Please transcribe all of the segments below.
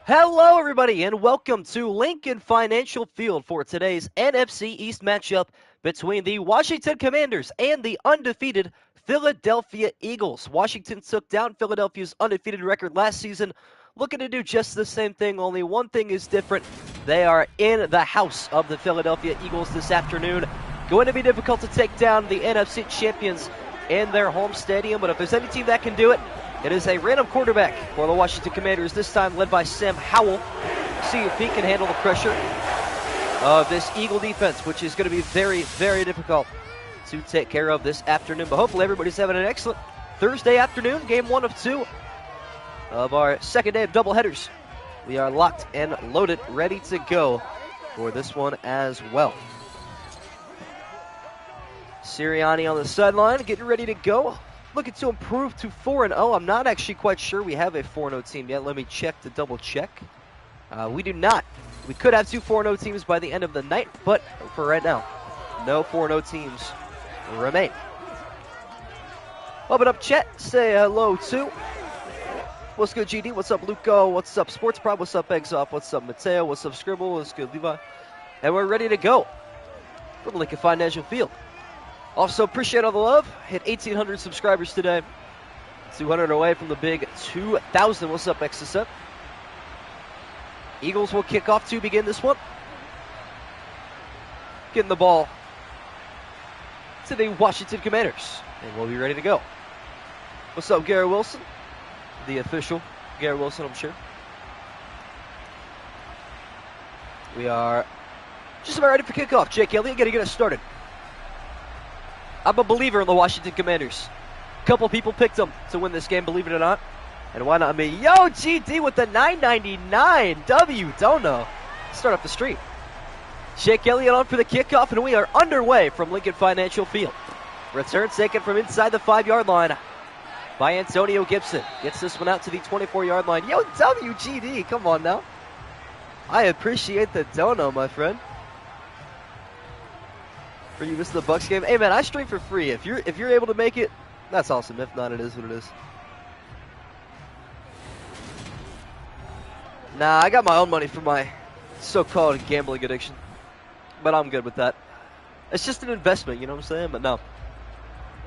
Hello, everybody, and welcome to Lincoln Financial Field for today's NFC East matchup between the Washington Commanders and the undefeated Philadelphia Eagles. Washington took down Philadelphia's undefeated record last season, looking to do just the same thing, only one thing is different. They are in the house of the Philadelphia Eagles this afternoon. Going to be difficult to take down the NFC champions in their home stadium, but if there's any team that can do it, it is a random quarterback for the Washington Commanders, this time led by Sam Howell. See if he can handle the pressure of this Eagle defense, which is going to be very, very difficult to take care of this afternoon. But hopefully everybody's having an excellent Thursday afternoon, game 1 of 2 of our second day of doubleheaders. We are locked and loaded, ready to go for this one as well. Sirianni on the sideline, getting ready to go. Looking to improve to 4-0. I'm not actually quite sure we have a 4-0 team yet. Let me check to double check. We do not. We could have 2 4-0 teams by the end of the night, but for right now, no 4-0 teams remain. Open up chat. Say hello to. What's good, GD? What's up, Luco? What's up, Sports Prop? What's up, Eggs Off? What's up, Mateo? What's up, Scribble? What's good, Levi? And we're ready to go from Lincoln Financial Field. Also, appreciate all the love. Hit 1,800 subscribers today. 200 away from the big 2,000. What's up, XSF? Eagles will kick off to begin this one. Getting the ball to the Washington Commanders. And we'll be ready to go. What's up, Garrett Wilson? The official Garrett Wilson, I'm sure. We are just about ready for kickoff. Jake Elliott going to get us started. I'm a believer in the Washington Commanders. A couple people picked them to win this game, believe it or not. And why not me? Yo, GD with the 999 W. Don't know. Start off the street. Jake Elliott on for the kickoff, and we are underway from Lincoln Financial Field. Return taken from inside the 5-yard line by Antonio Gibson. Gets this one out to the 24-yard line. Yo, WGD, come on now. I appreciate the dono, my friend. For you missed the Bucks game. Hey man, I stream for free. If you're able to make it, that's awesome. If not, it is what it is. Nah, I got my own money for my so-called gambling addiction. But I'm good with that. It's just an investment, you know what I'm saying? But no.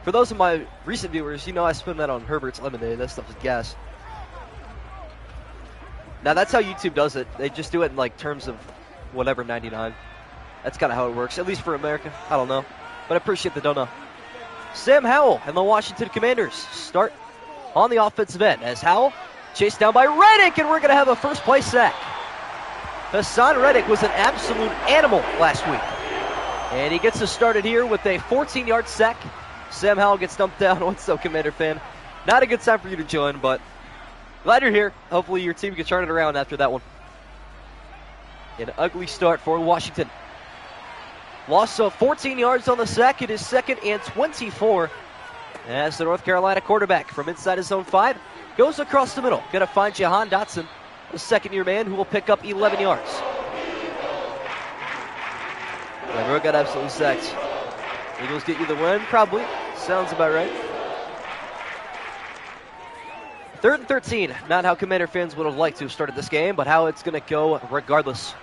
For those of my recent viewers, you know I spend that on Herbert's Lemonade. That stuff is gas. Now that's how YouTube does it. They just do it in like terms of whatever 99. That's kind of how it works, at least for America. I don't know, but I appreciate the dono. Sam Howell and the Washington Commanders start on the offensive end as Howell chased down by Reddick, and we're going to have a first-place sack. Hassan Reddick was an absolute animal last week, and he gets us started here with a 14-yard sack. Sam Howell gets dumped down. What's up, Commander fan? Not a good time for you to join, but glad you're here. Hopefully your team can turn it around after that one. An ugly start for Washington. Loss of 14 yards on the sack. It is 2nd and 24. As the North Carolina quarterback from inside his own 5 goes across the middle. Going to find Jahan Dotson, a second-year man who will pick up 11 yards. Everyone got absolutely sacked. Eagles get you the win? Probably. Sounds about right. 3rd and 13. Not how Commander fans would have liked to have started this game, but how it's going to go regardless.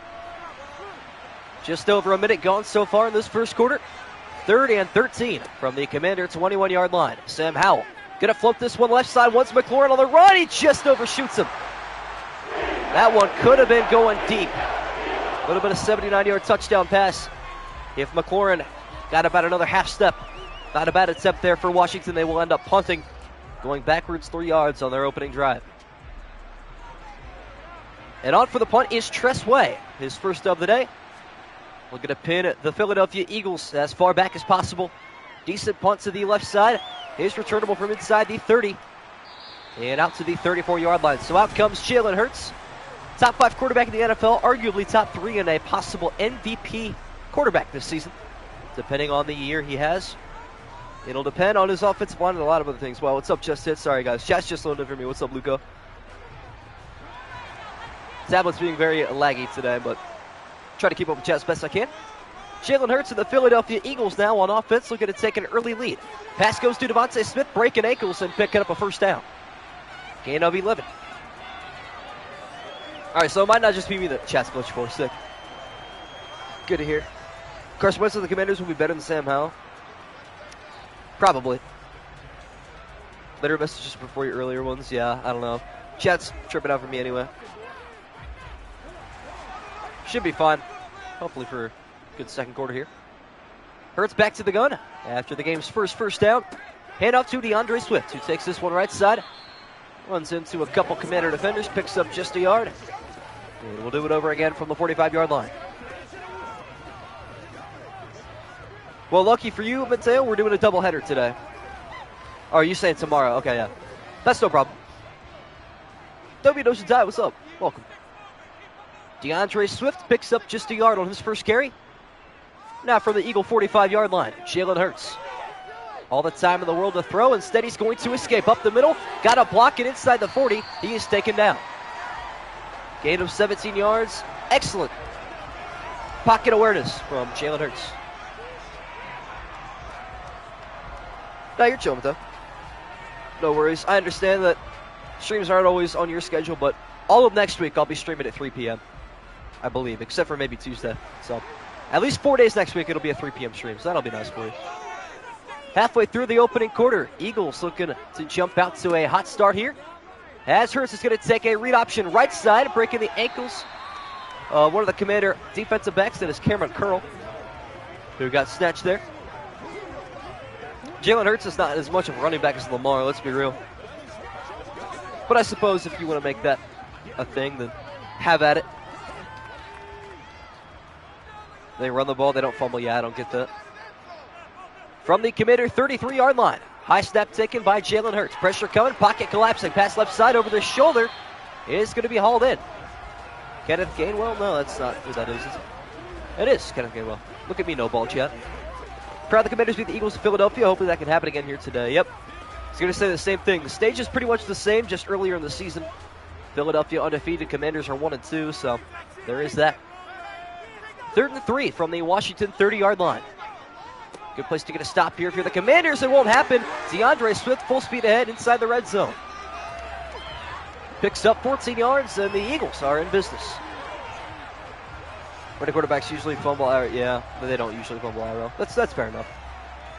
Just over a minute gone so far in this first quarter. 3rd and 13 from the Commander 21-yard line. Sam Howell going to float this one left side once McLaurin on the run. He just overshoots him. That one could have been going deep. A little bit of 79-yard touchdown pass. If McLaurin got about another half step. Not a bad attempt there for Washington. They will end up punting, going backwards 3 yards on their opening drive. And on for the punt is Tress Way, his first of the day. Looking to pin the Philadelphia Eagles as far back as possible. Decent punt to the left side. Is returnable from inside the 30 and out to the 34-yard line. So out comes Jalen Hurts. Top 5 quarterback in the NFL, arguably top 3 and a possible MVP quarterback this season, depending on the year he has. It'll depend on his offensive line and a lot of other things. Well, what's up, Just Hit? Sorry, guys. Chat's just loaded for me. What's up, Luco? Tablet's being very laggy today, but try to keep up with chat as best I can. Jalen Hurts and the Philadelphia Eagles now on offense, looking to take an early lead. Pass goes to Devontae Smith, breaking ankles and picking up a first down. Gain of 11. All right, so it might not just be me that chat's glitch for. Sick. Good to hear. Carson Wentz of the Commanders will be better than Sam Howell. Probably. Later messages before your earlier ones. Yeah, I don't know. Chat's tripping out for me anyway. Should be fine. Hopefully for a good second quarter here. Hurts back to the gun after the game's first down. Hand off to DeAndre Swift, who takes this one right side. Runs into a couple Commander defenders, picks up just a yard. And we'll do it over again from the 45-yard line. Well, lucky for you, Mateo, we're doing a doubleheader today. Oh, are you saying tomorrow? Okay, yeah. That's no problem. W Ocean Tide, what's up? Welcome. DeAndre Swift picks up just a yard on his first carry. Now from the Eagle 45-yard line, Jalen Hurts. All the time in the world to throw. Instead, he's going to escape up the middle. Got to block it inside the 40. He is taken down. Gain of 17 yards. Excellent pocket awareness from Jalen Hurts. Now you're chilling, though. No worries. I understand that streams aren't always on your schedule, but all of next week I'll be streaming at 3 p.m., I believe, except for maybe Tuesday. So at least 4 days next week it'll be a 3 p.m. stream, so that'll be nice for you. Halfway through the opening quarter, Eagles looking to jump out to a hot start here. As Hurts is going to take a read option right side, breaking the ankles. One of the Commander defensive backs, that is Cameron Curl, who got snatched there. Jalen Hurts is not as much of a running back as Lamar, let's be real. But I suppose if you want to make that a thing, then have at it. They run the ball, they don't fumble. Yeah, I don't get that. From the Commander 33-yard line. High snap taken by Jalen Hurts. Pressure coming, pocket collapsing. Pass left side over the shoulder is going to be hauled in. Kenneth Gainwell? No, that's not who that is it? It is Kenneth Gainwell. Look at me, no ball chat. Proud the Commanders beat the Eagles of Philadelphia. Hopefully that can happen again here today. Yep. I was going to say the same thing. The stage is pretty much the same, just earlier in the season. Philadelphia undefeated. Commanders are 1-2, so there is that. 3rd and 3 from the Washington 30-yard line. Good place to get a stop here. If you're the Commanders, it won't happen. DeAndre Swift full speed ahead inside the red zone. Picks up 14 yards, and the Eagles are in business. When the quarterbacks usually fumble, yeah, but they don't usually fumble IRL. That's fair enough.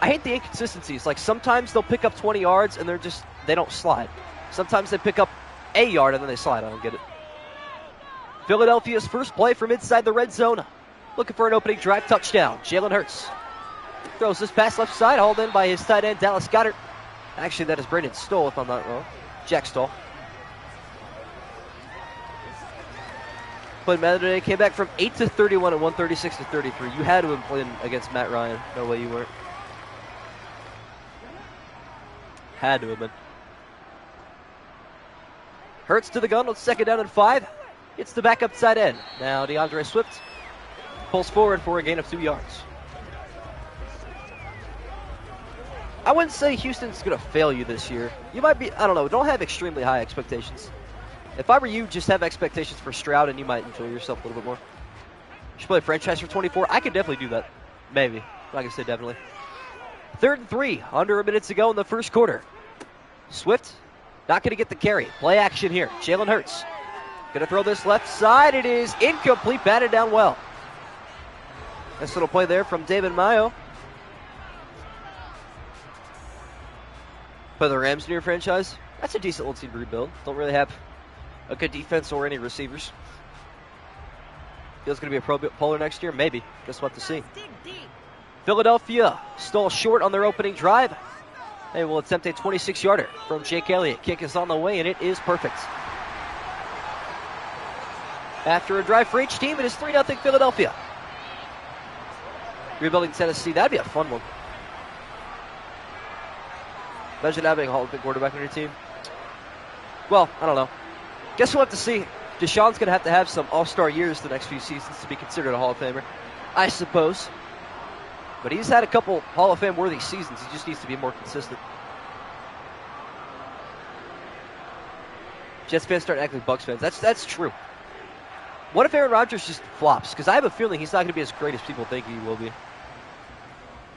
I hate the inconsistencies. Like, sometimes they'll pick up 20 yards, and they don't slide. Sometimes they pick up a yard, and then they slide. I don't get it. Philadelphia's first play from inside the red zone. Looking for an opening drive touchdown. Jalen Hurts throws this pass left side, hauled in by his tight end, Dallas Goedert. Actually, that is Brandon Stoll, if I'm not wrong. Jack Stoll. Played Madden today, came back from 8-31 and 136-33. You had to have played against Matt Ryan. No way you weren't. Had to have been. Hurts to the gun on 2nd down and 5. Gets the backup tight end. Now DeAndre Swift pulls forward for a gain of 2 yards. I wouldn't say Houston's going to fail you this year. You might be, I don't know, don't have extremely high expectations. If I were you, just have expectations for Stroud and you might enjoy yourself a little bit more. You should play a franchise for 24. I could definitely do that. Maybe. I'm not going to say definitely. 3rd and 3, under a minute to go in the first quarter. Swift, not going to get the carry. Play action here. Jalen Hurts. Going to throw this left side. It is incomplete, batted down well. Nice little play there from David Mayo. Play the Rams in your franchise. That's a decent little team to rebuild. Don't really have a good defense or any receivers. Feels going to be a Pro Bowler next year? Maybe. Just what to see. Philadelphia stole short on their opening drive. They will attempt a 26-yarder from Jake Elliott. Kick is on the way, and it is perfect. After a drive for each team, it is 3-0 Philadelphia. Rebuilding Tennessee, that'd be a fun one. Imagine having a Hall of Fame quarterback on your team. Well, I don't know. Guess we'll have to see. Deshaun's going to have some all-star years the next few seasons to be considered a Hall of Famer, I suppose. But he's had a couple Hall of Fame-worthy seasons. He just needs to be more consistent. Jets fans start acting like Bucs fans. That's true. What if Aaron Rodgers just flops? Because I have a feeling he's not going to be as great as people think he will be.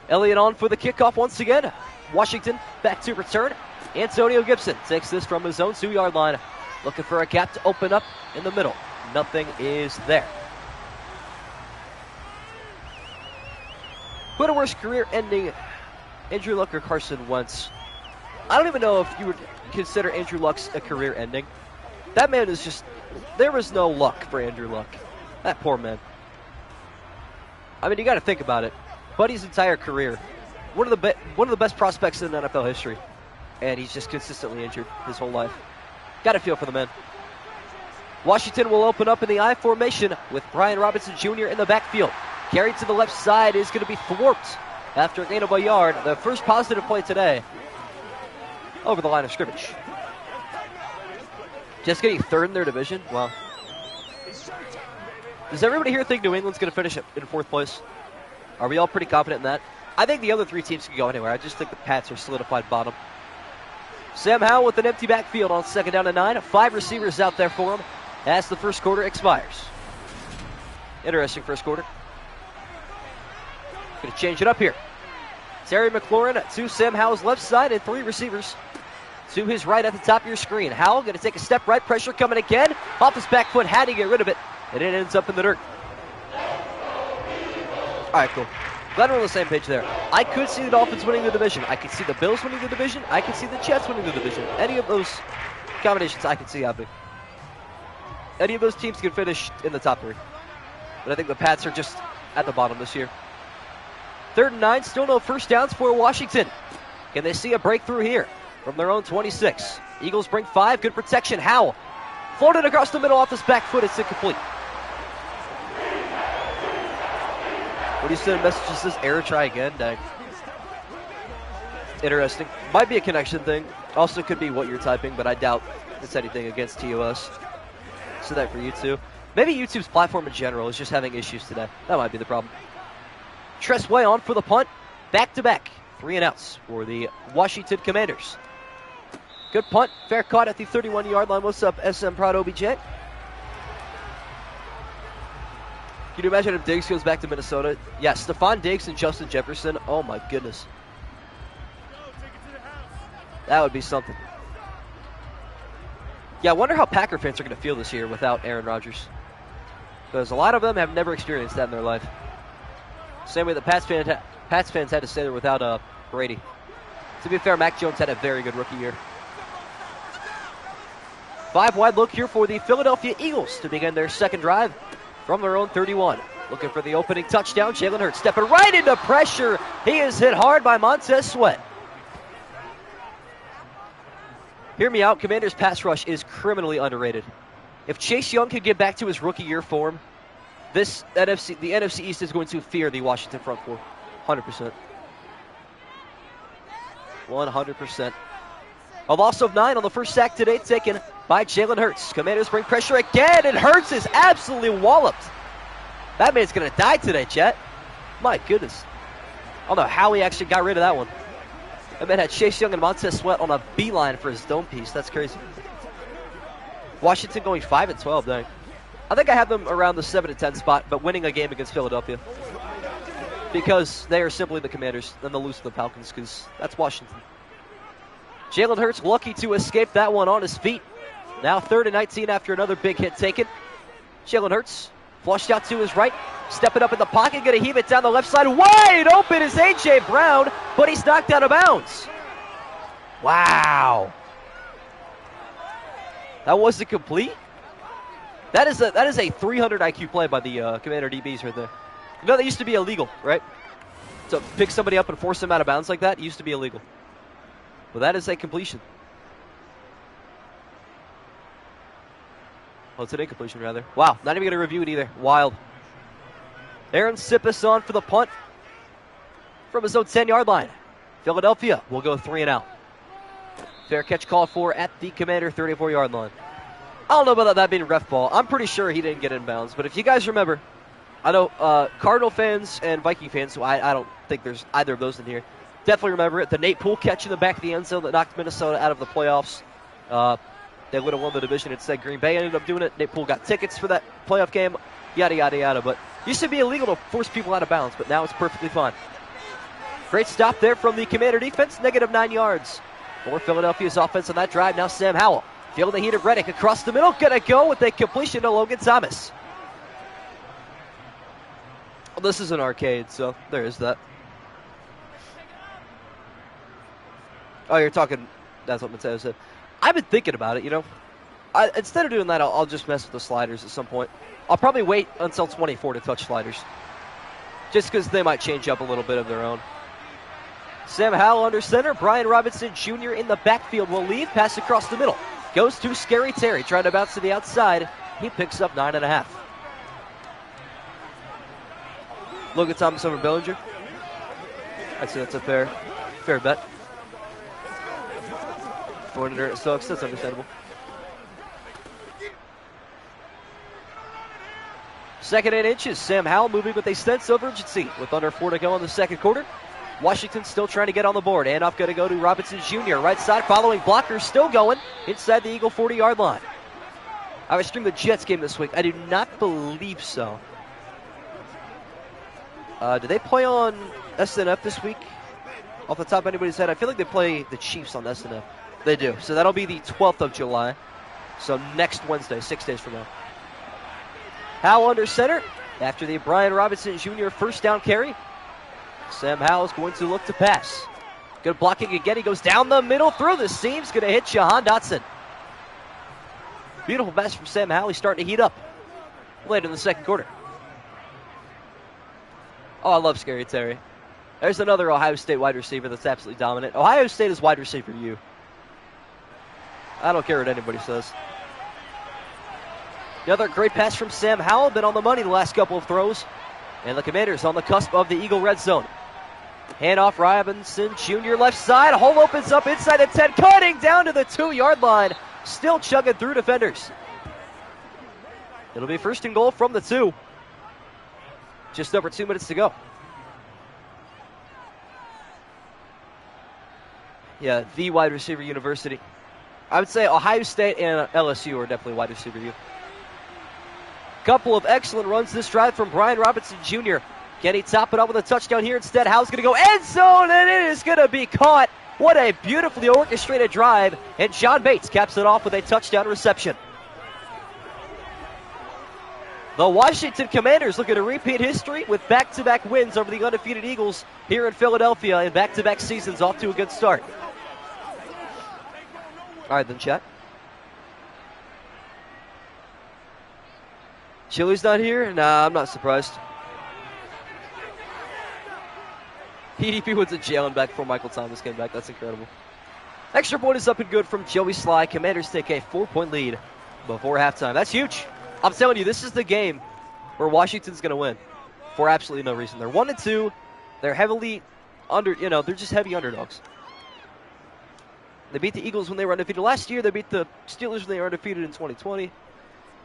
Elliott on for the kickoff once again. Washington back to return. Antonio Gibson takes this from his own 2-yard line. Looking for a gap to open up in the middle. Nothing is there. Who had a worse career-ending, Andrew Luck or Carson Wentz? I don't even know if you would consider Andrew Luck's a career ending. That man is just, there was no luck for Andrew Luck. That poor man. I mean, you got to think about it. Buddy's entire career, one of the best prospects in NFL history, and he's just consistently injured his whole life. Got to feel for the man. Washington will open up in the I formation with Brian Robinson Jr. in the backfield. Carried to the left side is going to be thwarted after a gain of a yard. The first positive play today over the line of scrimmage. Just getting third in their division? Wow. Does everybody here think New England's going to finish in fourth place? Are we all pretty confident in that? I think the other three teams can go anywhere. I just think the Pats are solidified bottom. Sam Howell with an empty backfield on 2nd down and 9. 5 receivers out there for him as the first quarter expires. Interesting first quarter. Going to change it up here. Terry McLaurin to Sam Howell's left side and 3 receivers to his right at the top of your screen. Howell going to take a step right, pressure coming again. Off his back foot, had to get rid of it, and it ends up in the dirt. All right, cool. Glad we're on the same page there. I could see the Dolphins winning the division. I could see the Bills winning the division. I could see the Jets winning the division. Any of those combinations I could see happening. Any of those teams can finish in the top 3. But I think the Pats are just at the bottom this year. 3rd and 9, still no first downs for Washington. Can they see a breakthrough here from their own 26? Eagles bring 5, good protection. Howell floated across the middle off his back foot. It's incomplete. What do you send a message that says error, try again? Dang. Interesting. Might be a connection thing. Also could be what you're typing, but I doubt it's anything against TOS. So that for YouTube. Maybe YouTube's platform in general is just having issues today. That might be the problem. Tress Way on for the punt. Back-to-back. 3 and outs for the Washington Commanders. Good punt. Fair caught at the 31-yard line. What's up, SM Prod OBJ? Can you imagine if Diggs goes back to Minnesota? Yeah, Stephon Diggs and Justin Jefferson. Oh, my goodness. That would be something. Yeah, I wonder how Packer fans are going to feel this year without Aaron Rodgers. Because a lot of them have never experienced that in their life. Same way the Pats fans had to stay there without Brady. To be fair, Mac Jones had a very good rookie year. 5 wide look here for the Philadelphia Eagles to begin their second drive from their own 31. Looking for the opening touchdown. Jalen Hurts stepping right into pressure. He is hit hard by Montez Sweat. Hear me out. Commanders' pass rush is criminally underrated. If Chase Young could get back to his rookie year form, the NFC East is going to fear the Washington front four. 100%. 100%. A loss of 9 on the first sack today taken by Jalen Hurts. Commanders bring pressure again, and Hurts is absolutely walloped. That man's going to die today, Chet. My goodness. I don't know how he actually got rid of that one. That man had Chase Young and Montez Sweat on a beeline for his dome piece. That's crazy. Washington going 5-12, dang. I think I have them around the 7-10 spot, but winning a game against Philadelphia. Because they are simply the Commanders, and they'll lose to the Falcons, because that's Washington. Jalen Hurts lucky to escape that one on his feet. Now 3rd and 19 after another big hit taken. Jalen Hurts flushed out to his right, stepping up in the pocket, going to heave it down the left side. Wide open is A.J. Brown, but he's knocked out of bounds. Wow. That wasn't complete. That is a 300 IQ play by the Commander DBs right there. You know, that used to be illegal, right? To pick somebody up and force them out of bounds like that used to be illegal. Well, that is a completion. Well, it's an incompletion, rather. Wow, not even going to review it either. Wild. Aaron Sippis on for the punt from his own 10-yard line. Philadelphia will go 3 and out. Fair catch called for at the Commander 34-yard line. I don't know about that being ref ball. I'm pretty sure he didn't get inbounds. But if you guys remember, I know Cardinal fans and Viking fans, so I don't think there's either of those in here, definitely remember it. The Nate Poole catch in the back of the end zone that knocked Minnesota out of the playoffs. They would have won the division. Instead, Green Bay ended up doing it. Nate Poole got tickets for that playoff game. Yada, yada, yada. But it used to be illegal to force people out of bounds, but now it's perfectly fine. Great stop there from the Commander defense. -9 yards for Philadelphia's offense on that drive. Now Sam Howell Feeling the heat of Reddick across the middle. Gonna go with a completion to Logan Thomas. Well, this is an arcade, so there is that. Oh, you're talking, that's what Mateo said. I've been thinking about it, you know. Instead of doing that, I'll just mess with the sliders at some point. I'll probably wait until 24 to touch sliders. Just because they might change up a little bit of their own. Sam Howell under center. Brian Robinson Jr. in the backfield will leave. Pass across the middle. Goes to Scary Terry. Trying to bounce to the outside. He picks up 9.5. Logan Thomas over Bellinger. I'd say that's a fair bet. 400 sucks. That's understandable. Second and inches. Sam Howell moving with a sense of urgency with under 4 to go in the second quarter. Washington still trying to get on the board. Handoff going to go to Robinson Jr. Right side following blocker still going inside the Eagle 40-yard line. I was streaming the Jets game this week. I do not believe so. Do they play on SNF this week? Off the top of anybody's head, I feel like they play the Chiefs on SNF. They do. So that'll be the 12th of July. So next Wednesday, 6 days from now. Howell under center after the Brian Robinson Jr. first down carry. Sam Howell is going to look to pass. Good blocking again. He goes down the middle through the seams. Going to hit Jahan Dotson. Beautiful pass from Sam Howell. He's starting to heat up late in the second quarter. Oh, I love Scary Terry. There's another Ohio State wide receiver that's absolutely dominant. Ohio State is wide receiver U. I don't care what anybody says. Another great pass from Sam Howell. Been on the money the last couple of throws. And the Commanders on the cusp of the Eagle red zone. Handoff Robinson Jr. left side. Hole opens up inside the 10. Cutting down to the 2-yard line. Still chugging through defenders. It'll be first and goal from the 2. Just over 2 minutes to go. Yeah, the wide receiver university. I would say Ohio State and LSU are definitely wide receiver U. Couple of excellent runs this drive from Brian Robinson Jr. Can he top it up with a touchdown here instead? Howell's going to go end zone, and it is going to be caught. What a beautifully orchestrated drive. And John Bates caps it off with a touchdown reception. The Washington Commanders looking to repeat history with back-to-back wins over the undefeated Eagles here in Philadelphia, and back-to-back seasons off to a good start. All right, then, chat. Chili's not here? Nah, I'm not surprised. EDP went to jail and back before Michael Thomas came back. That's incredible. Extra point is up and good from Joey Sly. Commanders take a 4-point lead before halftime. That's huge. I'm telling you, this is the game where Washington's going to win for absolutely no reason. They're 1-2. They're heavily they're just heavy underdogs. They beat the Eagles when they were undefeated last year. They beat the Steelers when they were undefeated in 2020.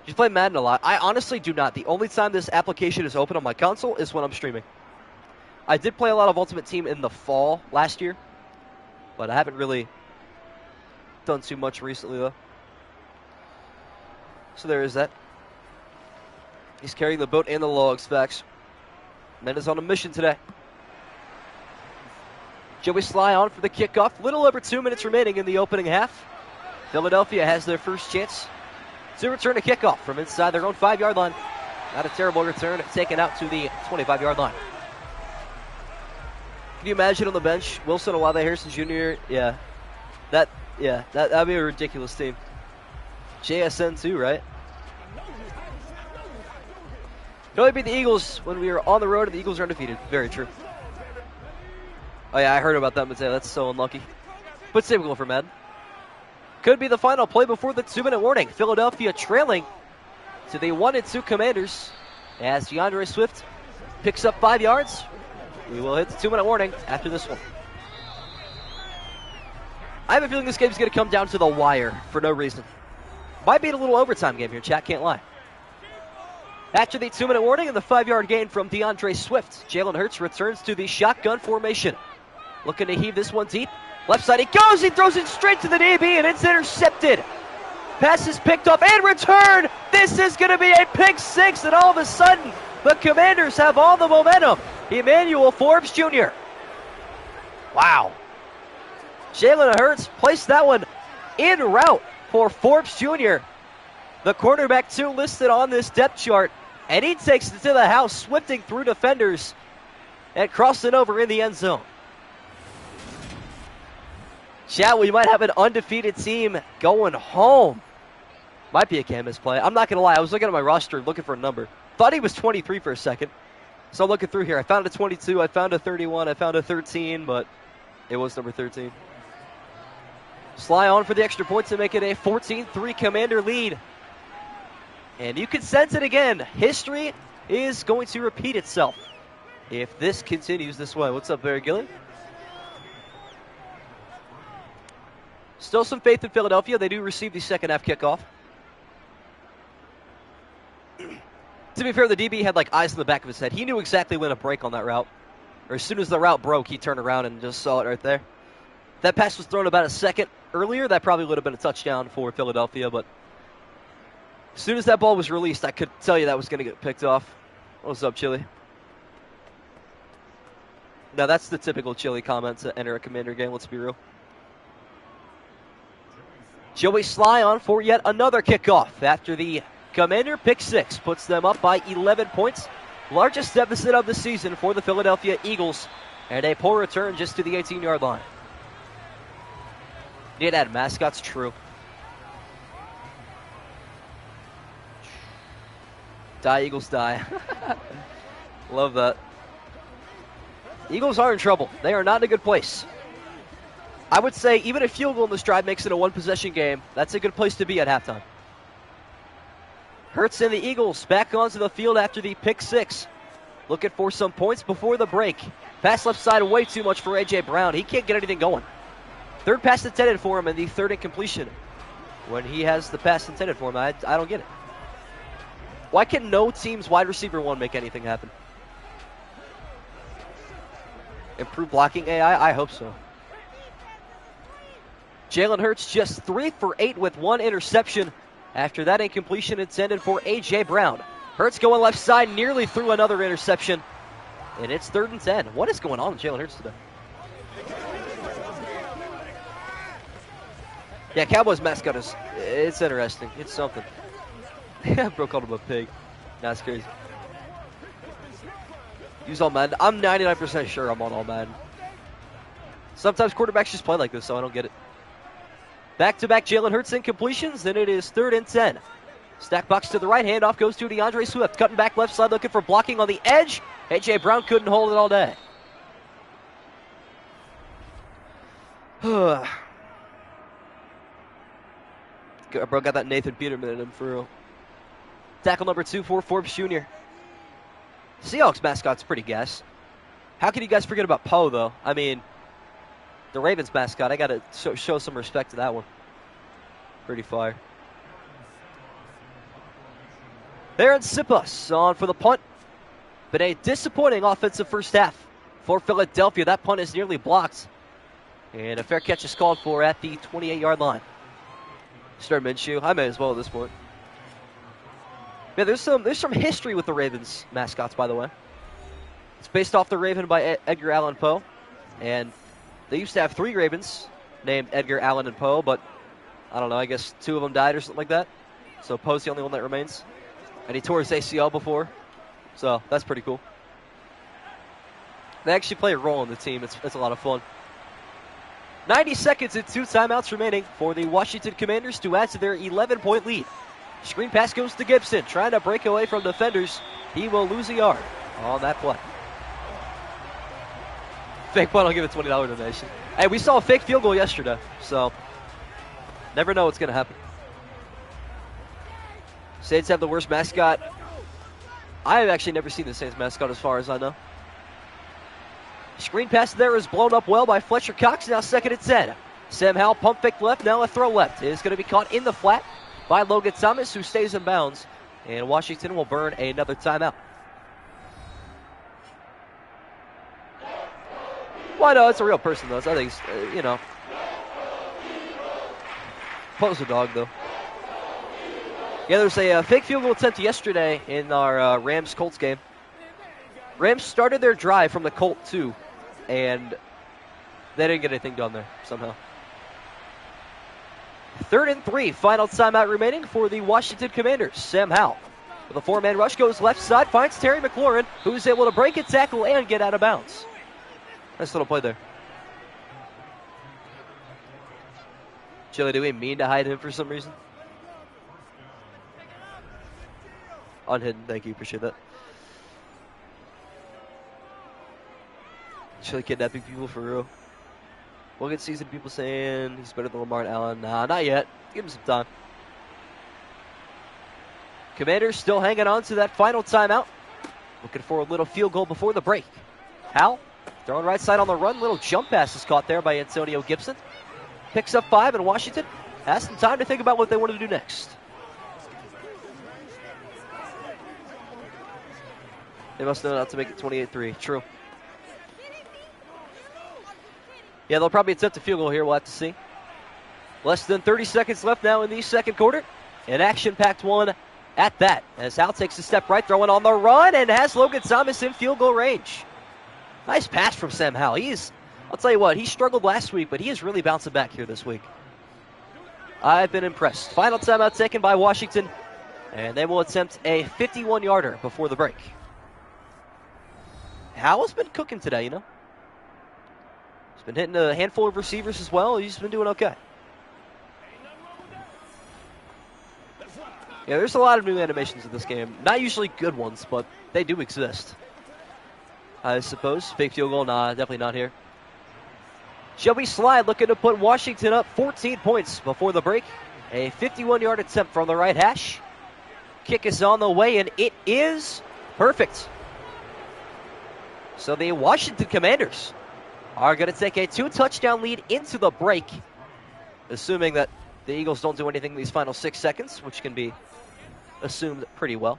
You play Madden a lot. I honestly do not. The only time this application is open on my console is when I'm streaming. I did play a lot of Ultimate Team in the fall last year, but I haven't really done too much recently, though. So there is that. He's carrying the boat and the logs, facts. Men is on a mission today. Joey Sly on for the kickoff. Little over 2 minutes remaining in the opening half. Philadelphia has their first chance to return a kickoff from inside their own 5-yard line. Not a terrible return, taken out to the 25-yard line. Can you imagine on the bench, Wilson, Olave Harrison Jr.? Yeah, that'd be a ridiculous team. JSN too, right? Philly beat the Eagles when we were on the road, and the Eagles are undefeated. Very true. Oh yeah, I heard about that, Mateo. That's so unlucky. But typical for Madden. Could be the final play before the 2-minute warning. Philadelphia trailing to the 1-2 Commanders as DeAndre Swift picks up 5 yards. We will hit the 2-minute warning after this one. I have a feeling this game is going to come down to the wire for no reason. Might be a little overtime game here, chat, can't lie. After the 2-minute warning and the 5-yard gain from DeAndre Swift, Jalen Hurts returns to the shotgun formation. Looking to heave this one deep. Left side he goes, he throws it straight to the DB, and it's intercepted. Pass is picked up and returned. This is going to be a pick six, and all of a sudden, the Commanders have all the momentum. Emmanuel Forbes Jr. Wow. Jalen Hurts placed that one en route for Forbes Jr., the cornerback 2 listed on this depth chart. And he takes it to the house, swifting through defenders and crossing over in the end zone. Chat, we might have an undefeated team going home. Might be a canvas play. I'm not going to lie. I was looking at my roster looking for a number. Thought he was 23 for a second. So I'm looking through here. I found a 22. I found a 31. I found a 13, but it was number 13. Sly on for the extra point to make it a 14-3 Commander lead. And you can sense it again. History is going to repeat itself if this continues this way. What's up, Barry Gilly? Still some faith in Philadelphia. They do receive the second half kickoff. To be fair, the DB had like eyes in the back of his head. He knew exactly when to break on that route. Or as soon as the route broke, he turned around and just saw it right there. If that pass was thrown about a second earlier, that probably would have been a touchdown for Philadelphia. But as soon as that ball was released, I could tell you that was going to get picked off. What's up, Chili? Now, that's the typical Chili comment to enter a Commander game. Let's be real. Joey Sly on for yet another kickoff after the Commander pick 6 puts them up by 11 points. Largest deficit of the season for the Philadelphia Eagles. And a poor return just to the 18-yard line. Need to add mascots, true. Die, Eagles, die. Love that. Eagles are in trouble. They are not in a good place. I would say even a field goal in this drive makes it a one-possession game. That's a good place to be at halftime. Hurts and the Eagles back onto the field after the pick 6. Looking for some points before the break. Pass left side way too much for A.J. Brown. He can't get anything going. Third pass intended for him and the third incompletion. When he has the pass intended for him, I don't get it. Why can no team's wide receiver 1 make anything happen? Improve blocking AI? I hope so. Jalen Hurts just 3 for 8 with 1 interception after that incompletion intended for A.J. Brown. Hurts going left side, nearly threw another interception. And it's 3rd and 10. What is going on with Jalen Hurts today? Yeah, Cowboys mascot is, it's interesting. It's something. Bro called him a pig. That's crazy. Use all Madden. I'm 99% sure I'm on all Madden. Sometimes quarterbacks just play like this, so I don't get it. Back-to-back Jalen Hurts incompletions, and it is 3rd and 10. Stack box to the right, handoff goes to DeAndre Swift. Cutting back left side, looking for blocking on the edge. A.J. Brown couldn't hold it all day. Bro got that Nathan Peterman in him for real. Tackle number 2 for Forbes Jr. Seahawks mascot's pretty gas. How can you guys forget about Poe, though? I mean, the Ravens mascot, I got to show some respect to that one. Pretty fire. Aaron Sipas on for the punt. But a disappointing offensive first half for Philadelphia. That punt is nearly blocked. And a fair catch is called for at the 28-yard line. Start Minshew. I may as well at this point. Yeah, there's some history with the Ravens mascots, by the way. It's based off the Raven by Edgar Allan Poe. And they used to have 3 Ravens named Edgar Allan and Poe, but I don't know, I guess 2 of them died or something like that. So Poe's the only one that remains. And he tore his ACL before. So that's pretty cool. They actually play a role in the team. It's a lot of fun. 90 seconds and 2 timeouts remaining for the Washington Commanders to add to their 11-point lead. Screen pass goes to Gibson, trying to break away from defenders. He will lose a yard on that play. Fake punt, I'll give a $20 donation. Hey, we saw a fake field goal yesterday, so never know what's going to happen. Saints have the worst mascot. I have actually never seen the Saints mascot as far as I know. Screen pass there is blown up well by Fletcher Cox. Now 2nd and 10. Sam Howell pump fake left. Now a throw left. It is going to be caught in the flat by Logan Thomas, who stays in bounds. And Washington will burn another timeout. Well, no, it's a real person, though. So I think, you know. Poe's a dog, though. Yeah, there's a fake field goal attempt yesterday in our Rams-Colts game. Rams started their drive from the Colt 2, and they didn't get anything done there somehow. 3rd and 3, final timeout remaining for the Washington Commanders. Sam Howell with a 4-man rush goes left side, finds Terry McLaurin, who's able to break a tackle and get out of bounds. Nice little play there. Chili, do we mean to hide him for some reason? Unhidden, thank you, appreciate that. Chili kidnapping people for real. We'll get seasoned people saying he's better than Lamar Allen. Nah, not yet. Give him some time. Commanders still hanging on to that final timeout. Looking for a little field goal before the break. Howell throwing right side on the run. Little jump pass is caught there by Antonio Gibson. Picks up 5, and Washington has some time to think about what they want to do next. They must know not to make it 28-3. True. Yeah, they'll probably attempt a field goal here. We'll have to see. Less than 30 seconds left now in the second quarter. An action-packed one at that. As Howell takes a step right, throwing on the run, and has Logan Thomas in field goal range. Nice pass from Sam Howell. I'll tell you what, he struggled last week, but he is really bouncing back here this week. I've been impressed. Final timeout taken by Washington, and they will attempt a 51-yarder before the break. Howell's been cooking today, you know. He's been hitting a handful of receivers as well. He's been doing okay. Yeah, there's a lot of new animations in this game. Not usually good ones, but they do exist. I suppose. Fake field goal? Nah, definitely not here. Joey Slide looking to put Washington up 14 points before the break. A 51-yard attempt from the right hash. Kick is on the way, and it is perfect. So the Washington Commanders are going to take a 2-touchdown lead into the break, assuming that the Eagles don't do anything in these final 6 seconds, which can be assumed pretty well.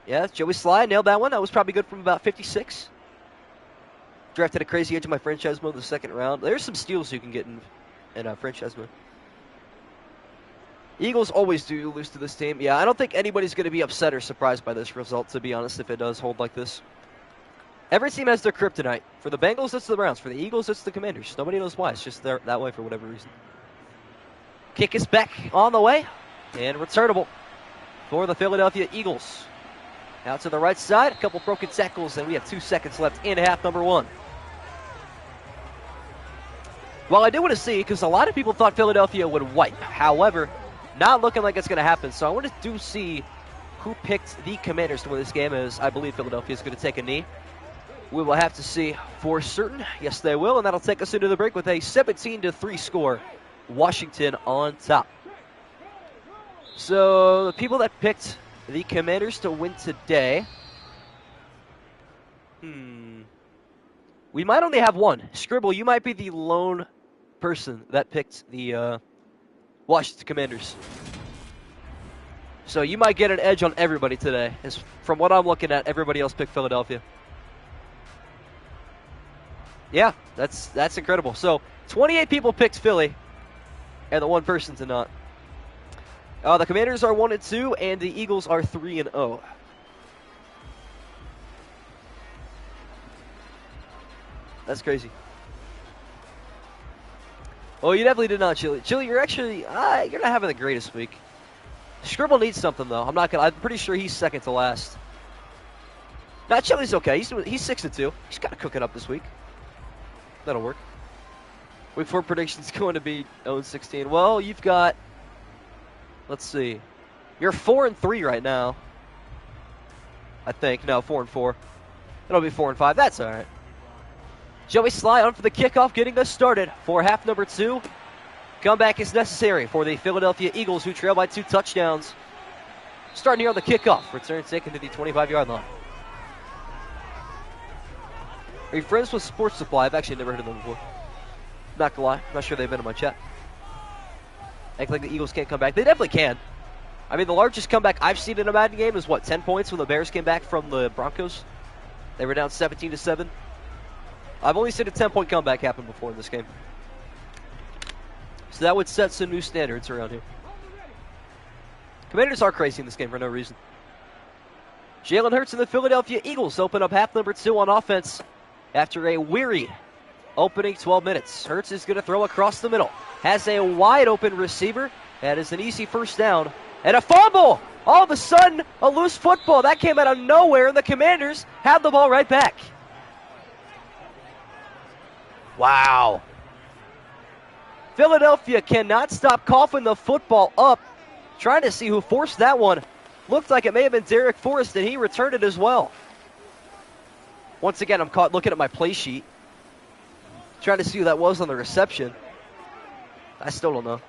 Yeah, Joey Slide nailed that one. That was probably good from about 56. Drafted a crazy edge in my franchise mode in the second round. There's some steals you can get in franchise mode. Eagles always do lose to this team. Yeah, I don't think anybody's going to be upset or surprised by this result, to be honest, if it does hold like this. Every team has their kryptonite. For the Bengals, it's the Browns. For the Eagles, it's the Commanders. Nobody knows why. It's just that way for whatever reason. Kick is back on the way and returnable for the Philadelphia Eagles. Out to the right side, a couple broken tackles, and we have 2 seconds left in half number 1. Well, I do want to see, because a lot of people thought Philadelphia would wipe. However, not looking like it's going to happen. So I want to see who picked the Commanders to win this game, as I believe Philadelphia is going to take a knee. We will have to see for certain. Yes, they will, and that'll take us into the break with a 17-3 score. Washington on top. So the people that picked the Commanders to win today. We might only have one. Scribble, you might be the lone person that picked the Washington Commanders. So you might get an edge on everybody today. As from what I'm looking at, everybody else picked Philadelphia. Yeah, that's incredible. So 28 people picked Philly, and the one person to not. The Commanders are 1-2, and the Eagles are 3-0. That's crazy. Well, you definitely did not, Chili. Chili, you're actually you're not having the greatest week. Scribble needs something though. I'm pretty sure he's second to last. Now Chili's okay. He's 6-2. He's got to cook it up this week. That'll work. Week 4 predictions going to be 0-16. Well, you've got. Let's see. You're 4-3 right now. I think. No, 4-4. It'll be 4-5. That's all right. Joey Sly on for the kickoff, getting us started for half number 2. Comeback is necessary for the Philadelphia Eagles, who trail by 2 touchdowns. Starting here on the kickoff. Return taken to the 25-yard line. Are you friends with Sports Supply? I've actually never heard of them before. Not gonna lie. I'm not sure they've been in my chat. Act like the Eagles can't come back. They definitely can. I mean, the largest comeback I've seen in a Madden game is, 10 points when the Bears came back from the Broncos? They were down 17-7. I've only seen a 10-point comeback happen before in this game. So that would set some new standards around here. Commanders are crazy in this game for no reason. Jalen Hurts and the Philadelphia Eagles open up half number 2 on offense after a weary opening 12 minutes. Hurts is going to throw across the middle. Has a wide open receiver. That is an easy first down. And a fumble! All of a sudden, a loose football. That came out of nowhere, and the Commanders have the ball right back. Wow. Philadelphia cannot stop coughing the football up. Trying to see who forced that one. Looked like it may have been Derek Forrest, and he returned it as well. Once again, I'm caught looking at my play sheet. Trying to see who that was on the reception. I still don't know.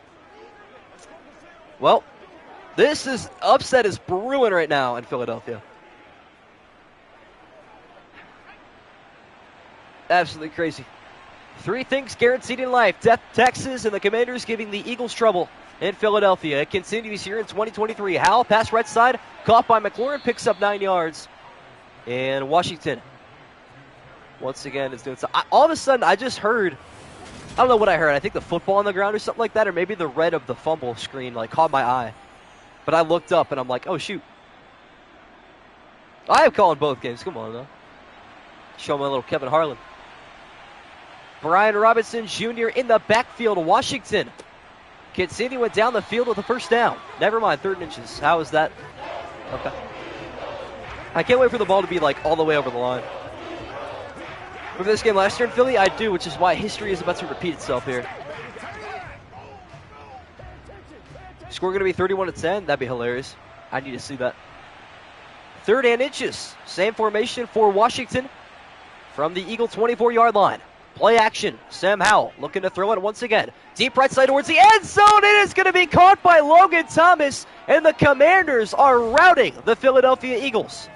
Well, this is upset is brewing right now in Philadelphia. Absolutely crazy. Three things guaranteed in life. Death, Texas, and the Commanders giving the Eagles trouble in Philadelphia. It continues here in 2023. Howell, pass right side, caught by McLaurin, picks up 9 yards. And Washington, once again, is doing so. All of a sudden, I just heard, I don't know what I heard. I think the football on the ground or something like that, or maybe the red of the fumble screen like caught my eye. But I looked up, and I'm like, oh, shoot. I am calling both games. Come on, though. Show my little Kevin Harlan. Brian Robinson Jr. in the backfield. Washington continuing down the field with a first down. Never mind, 3rd and inches. How is that? Okay. I can't wait for the ball to be like all the way over the line. Remember this game last year in Philly? I do, which is why history is about to repeat itself here. Score going to be 31-10. That'd be hilarious. I need to see that. 3rd and inches. Same formation for Washington from the Eagle 24-yard line. Play action. Sam Howell looking to throw it once again. Deep right side towards the end zone. It is going to be caught by Logan Thomas, and the Commanders are routing the Philadelphia Eagles.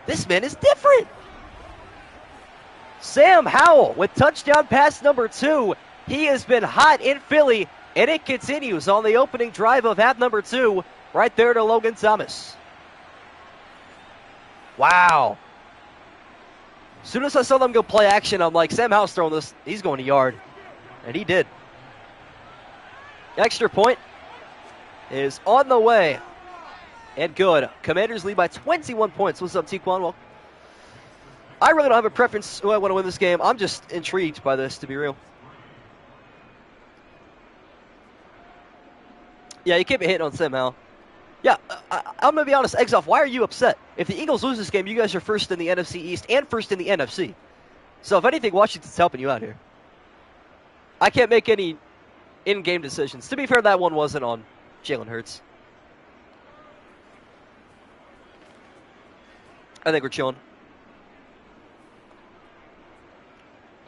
This man is different. Sam Howell with touchdown pass number 2. He has been hot in Philly, and it continues on the opening drive of half number 2 right there to Logan Thomas. Wow. As soon as I saw them go play action, I'm like, Sam Howell's throwing this. He's going a yard. And he did. Extra point is on the way. And good. Commanders lead by 21 points. What's up, Tequan? Well, I really don't have a preference who I want to win this game. I'm just intrigued by this, to be real. Yeah, you can't be hitting on Sam Howell. Yeah, I'm going to be honest. Exoff, why are you upset? If the Eagles lose this game, you guys are first in the NFC East and first in the NFC. So if anything, Washington's helping you out here. I can't make any in-game decisions. To be fair, that one wasn't on Jalen Hurts. I think we're chilling.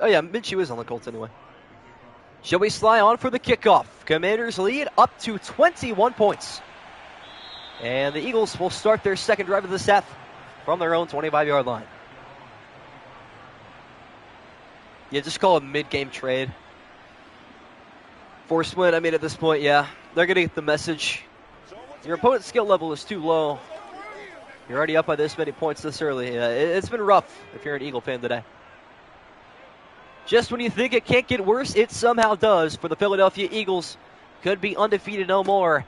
Oh yeah, Minshew is on the Colts anyway. Joey Sly on for the kickoff. Commanders lead up to 21 points. And the Eagles will start their second drive of the half from their own 25-yard line. Yeah, just call it a mid-game trade. Force win, I mean, at this point, yeah. They're going to get the message. Your opponent's skill level is too low. You're already up by this many points this early. Yeah, it's been rough if you're an Eagle fan today. Just when you think it can't get worse, it somehow does for the Philadelphia Eagles. Could be undefeated no more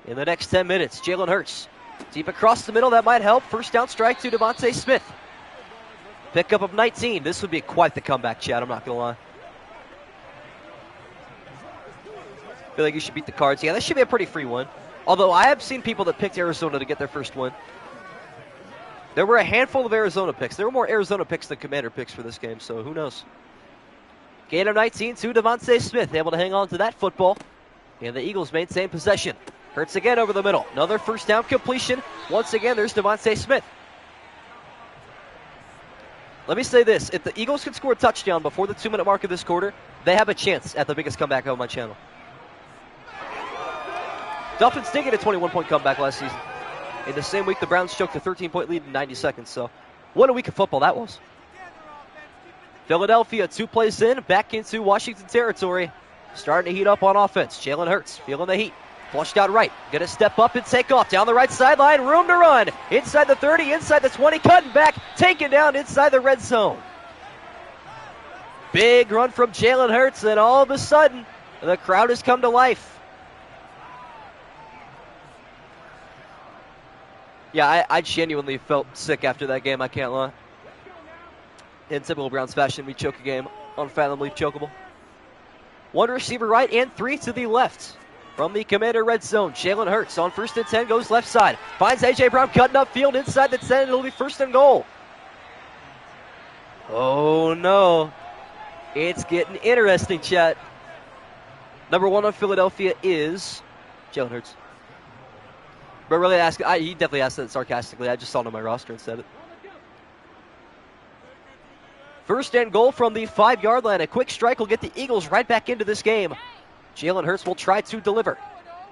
in the next 10 minutes. Jalen Hurts deep across the middle. That might help. First down strike to Devontae Smith. Pickup of 19. This would be quite the comeback, Chad. I'm not going to lie. I feel like you should beat the Cards. Yeah, this should be a pretty free one. Although I have seen people that picked Arizona to get their first win. There were a handful of Arizona picks. There were more Arizona picks than Commander picks for this game, so who knows. Gain of 19 to Devontae Smith, able to hang on to that football. And the Eagles maintain possession. Hurts again over the middle. Another first down completion. Once again, there's Devontae Smith. Let me say this. If the Eagles can score a touchdown before the 2-minute mark of this quarter, they have a chance at the biggest comeback on my channel. Dolphins did get a 21-point comeback last season. In the same week, the Browns choked a 13-point lead in 90 seconds. So, what a week of football that was. Philadelphia, 2 plays in, back into Washington territory. Starting to heat up on offense. Jalen Hurts feeling the heat. Flushed out right. Going to step up and take off. Down the right sideline. Room to run. Inside the 30, inside the 20. Cutting back. Taken down inside the red zone. Big run from Jalen Hurts. And all of a sudden, the crowd has come to life. Yeah, I genuinely felt sick after that game. I can't lie. In typical Browns fashion, we choke a game. Unfathomably chokeable. One receiver right and 3 to the left. From the Commander red zone, Jalen Hurts on 1st and 10 goes left side. Finds A.J. Brown cutting up field inside the 10. It'll be 1st and goal. Oh no. It's getting interesting, chat. Number 1 on Philadelphia is Jalen Hurts. But really, he definitely asked that sarcastically. I just saw it on my roster and said it. 1st and goal from the 5-yard line. A quick strike will get the Eagles right back into this game. Jalen Hurts will try to deliver.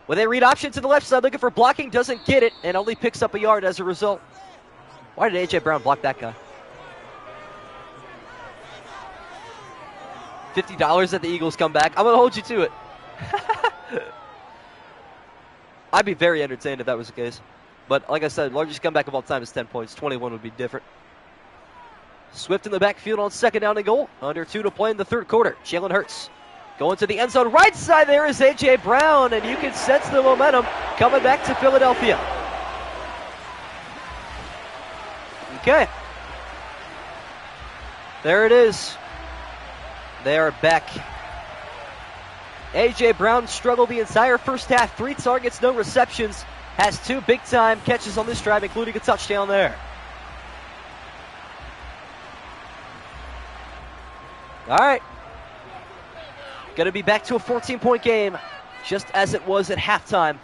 With a read option to the left side, looking for blocking, doesn't get it, and only picks up a yard as a result. Why did A.J. Brown block that guy? $50 that the Eagles come back. I'm going to hold you to it. I'd be very entertained if that was the case. But like I said, largest comeback of all time is 10 points. 21 would be different. Swift in the backfield on 2nd down and goal. Under 2 to play in the 3rd quarter. Jalen Hurts going to the end zone. Right side there is A.J. Brown, and you can sense the momentum coming back to Philadelphia. Okay. There it is. They are back. A.J. Brown struggled the entire first half. 3 targets, no receptions. Has 2 big-time catches on this drive, including a touchdown there. All right. Going to be back to a 14-point game, just as it was at halftime.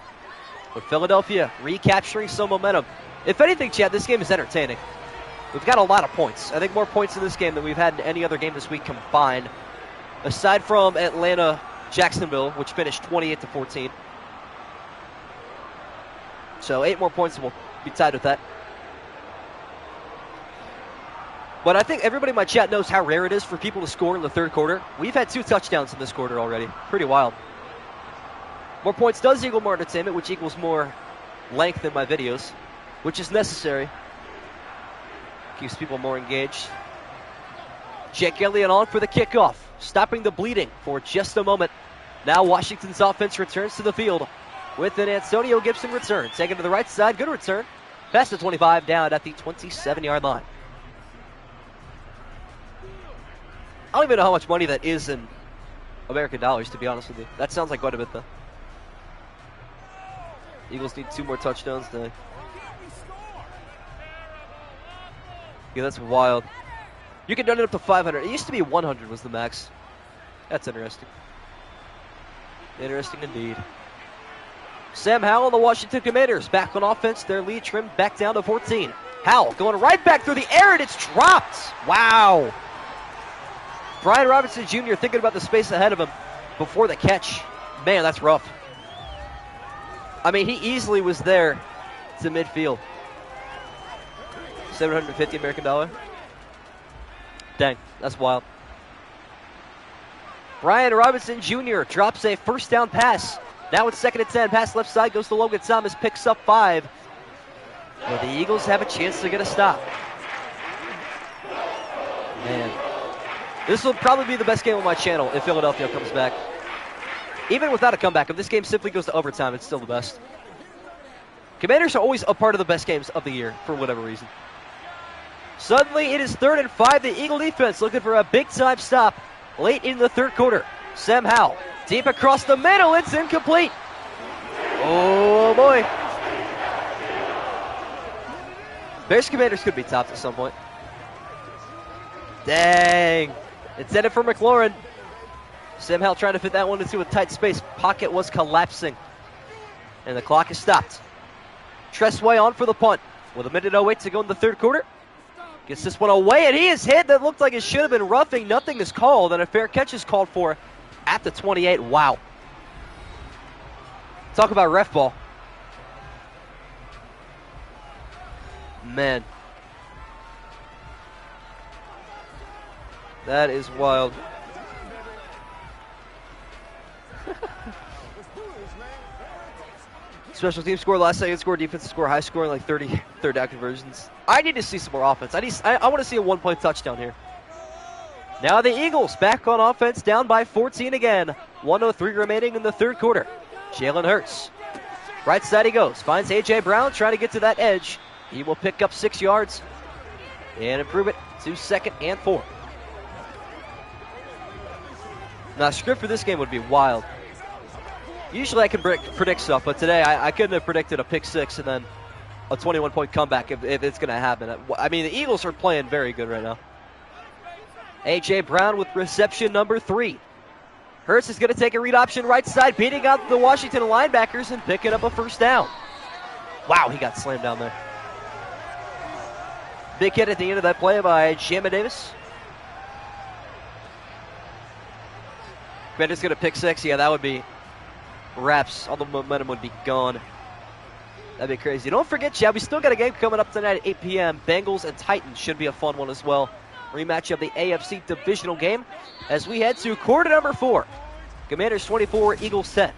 With Philadelphia recapturing some momentum. If anything, Chad, this game is entertaining. We've got a lot of points. I think more points in this game than we've had in any other game this week combined. Aside from Atlanta-Jacksonville, which finished 28-14. So 8 more points and we'll be tied with that. But I think everybody in my chat knows how rare it is for people to score in the 3rd quarter. We've had 2 touchdowns in this quarter already. Pretty wild. More points does equal more entertainment, which equals more length in my videos, which is necessary. Keeps people more engaged. Jake Elliott on for the kickoff, stopping the bleeding for just a moment. Now Washington's offense returns to the field with an Antonio Gibson return. Taken to the right side, good return. Past the 25, down at the 27-yard line. I don't even know how much money that is in American dollars, to be honest with you. That sounds like quite a bit, though. Eagles need 2 more touchdowns today. Yeah, that's wild. You can run it up to 500. It used to be 100 was the max. That's interesting. Interesting indeed. Sam Howell and the Washington Commanders back on offense. Their lead trimmed back down to 14. Howell going right back through the air, and it's dropped. Wow. Brian Robinson Jr. thinking about the space ahead of him before the catch. Man, that's rough. I mean, he easily was there to midfield. 750 American dollar. Dang, that's wild. Brian Robinson Jr. drops a 1st down pass. Now it's 2nd and 10. Pass left side goes to Logan Thomas. Picks up 5. Well, the Eagles have a chance to get a stop. Man. This will probably be the best game on my channel if Philadelphia comes back. Even without a comeback, if this game simply goes to overtime, it's still the best. Commanders are always a part of the best games of the year for whatever reason. Suddenly, it is 3rd and 5. The Eagle defense looking for a big-time stop late in the 3rd quarter. Sam Howell, deep across the middle. It's incomplete. Oh, boy. Bears Commanders could be topped at some point. Dang. Intended for McLaurin. Sam Howell trying to fit that one into a tight space. Pocket was collapsing. And the clock is stopped. Tressway on for the punt. With 1:08 to go in the 3rd quarter. Gets this one away, and he is hit. That looked like it should have been roughing. Nothing is called, and a fair catch is called for at the 28. Wow. Talk about ref ball. Man. That is wild. Special team score, last second score, defensive score, high scoring, like 30 third down conversions. I need to see some more offense. I want to see a 1-point touchdown here. Now the Eagles back on offense, down by 14 again. 1:03 remaining in the 3rd quarter. Jalen Hurts. Right side he goes. Finds A.J. Brown trying to get to that edge. He will pick up 6 yards. and improve it to 2nd and 4. Now, script for this game would be wild. Usually I can predict stuff, but today I couldn't have predicted a pick 6 and then a 21-point comeback if it's going to happen. I mean, the Eagles are playing very good right now. A.J. Brown with reception number 3. Hurts is going to take a read option right side, beating out the Washington linebackers and picking up a first down. Wow, he got slammed down there. Big hit at the end of that play by Jamma Davis. Commanders going to pick 6. Yeah, that would be wraps. All the momentum would be gone. That'd be crazy. Don't forget, Chad, we still got a game coming up tonight at 8 p.m. Bengals and Titans should be a fun one as well. Rematch of the AFC divisional game as we head to quarter number 4. Commanders 24, Eagles 10.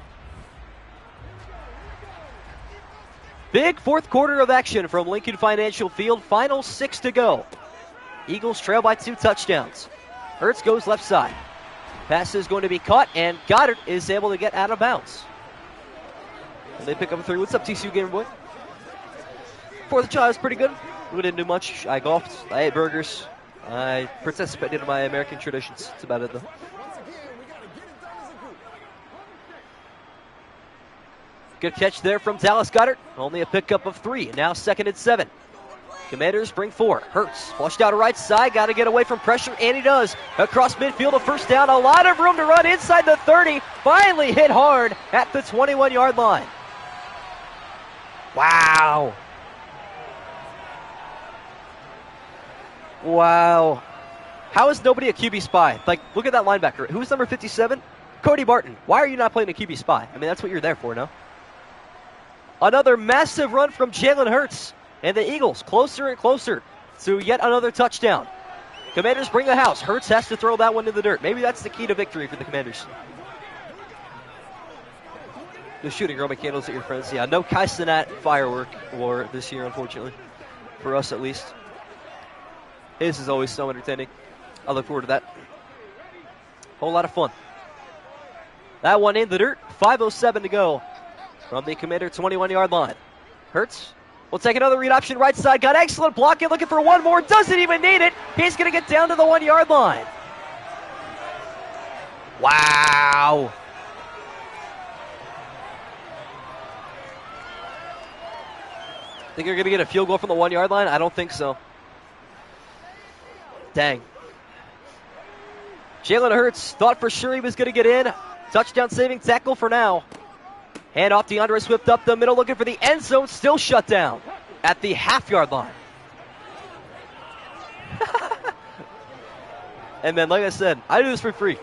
Big fourth quarter of action from Lincoln Financial Field. Final 6 to go. Eagles trail by 2 touchdowns. Hurts goes left side. Pass is going to be caught, and Goddard is able to get out of bounds. And they pick up a 3. What's up, TCU Gamer Boy? 4th of July was pretty good. We didn't do much. I golfed. I ate burgers. I participated in my American traditions. That's about it, though. Good catch there from Dallas Goedert. Only a pickup of 3. Now 2nd and 7. Commanders bring 4. Hurts flushed out right side. Got to get away from pressure, and he does. Across midfield, a first down. A lot of room to run inside the 30. Finally hit hard at the 21-yard line. Wow. Wow. How is nobody a QB spy? Like, look at that linebacker. Who's number 57? Cody Barton. Why are you not playing a QB spy? I mean, that's what you're there for, no? Another massive run from Jalen Hurts. And the Eagles closer and closer to yet another touchdown. Commanders bring the house. Hurts has to throw that one in the dirt. Maybe that's the key to victory for the Commanders. The shooting Roman candles at your friends. Yeah, no Kai Cenat firework war this year, unfortunately. For us, at least. His is always so entertaining. I look forward to that. Whole lot of fun. That one in the dirt. 5:07 to go from the Commander 21-yard line. Hurts will take another read option right side. Got excellent blocking. Looking for one more. Doesn't even need it. He's going to get down to the 1-yard line. Wow. Think you're going to get a field goal from the 1-yard line? I don't think so. Dang. Jalen Hurts thought for sure he was going to get in. Touchdown saving tackle for now. Hand off DeAndre Swift up the middle, looking for the end zone. Still shut down at the half-yard line. And then, like I said, I do this for free.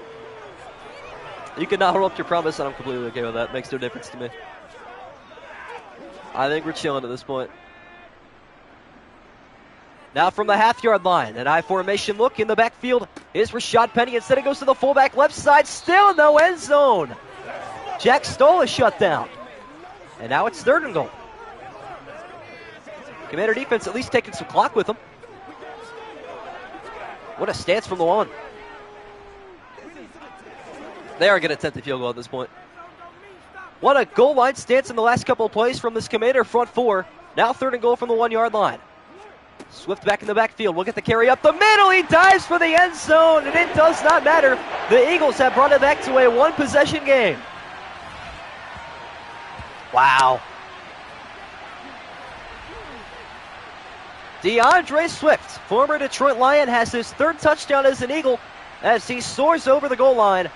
You cannot hold up your promise, and I'm completely okay with that. Makes no difference to me. I think we're chilling at this point. Now from the half-yard line, an I formation look in the backfield is Rashad Penny. Instead it goes to the fullback left side, still no end zone. Jack Stoll is shut down. And now it's 3rd and goal. Commander defense at least taking some clock with them. What a stance from the 1. They are going to attempt the field goal at this point. What a goal line stance in the last couple of plays from this Commander front 4. Now 3rd and goal from the 1-yard line. Swift back in the backfield. We'll get the carry up the middle. He dives for the end zone, and it does not matter. The Eagles have brought it back to a 1-possession game. Wow. DeAndre Swift, former Detroit Lion, has his 3rd touchdown as an Eagle as he soars over the goal line